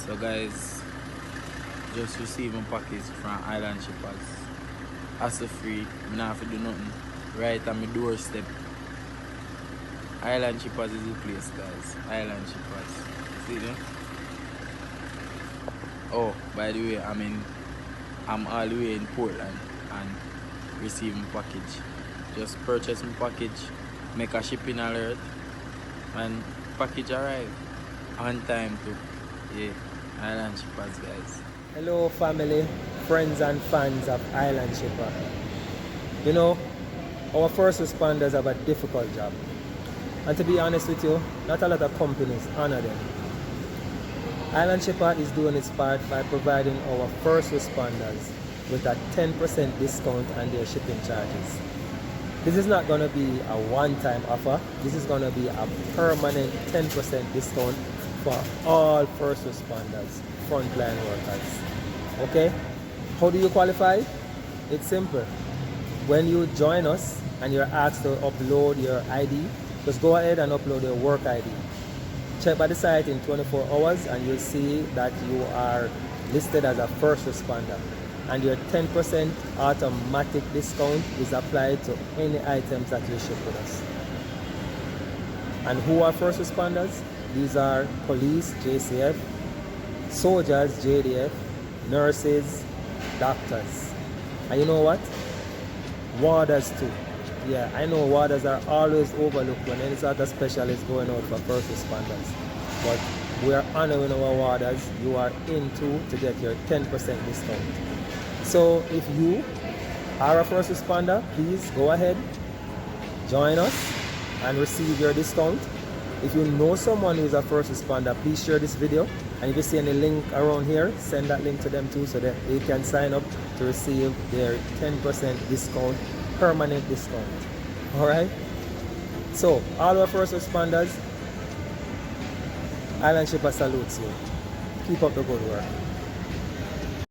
So guys, just receiving package from Island Shippers. Hassle free, I don't have to do nothing. Right on my doorstep. Island Shippers is the place, guys. Island Shippers. See them? Oh, by the way, I'm all the way in Portland and receiving package. Just purchase my package, make a shipping alert, and package arrive on time too. Yeah, Island Shippers, guys. Hello family, friends and fans of Island Shipper. You know, our first responders have a difficult job. And to be honest with you, not a lot of companies honor them. Island Shipper is doing its part by providing our first responders with a 10% discount on their shipping charges. This is not going to be a one-time offer. This is going to be a permanent 10% discount for all first responders, frontline workers. Okay? How do you qualify? It's simple. When you join us and you're asked to upload your ID, just go ahead and upload your work ID. Check by the site in 24 hours and you'll see that you are listed as a first responder. And your 10% automatic discount is applied to any items that you ship with us. And who are first responders? These are police, JCF, soldiers, JDF, nurses, doctors. And you know what? Warders too. Yeah, I know warders are always overlooked when any sort of special is going out for first responders. But we are honoring our warders. You are in too to get your 10% discount. So if you are a first responder, please go ahead, join us and receive your discount. If you know someone who is a first responder, please share this video. And if you see any link around here, send that link to them too so that they can sign up to receive their 10% discount, permanent discount. Alright? So, all our first responders, Island Shipper salutes you. Keep up the good work.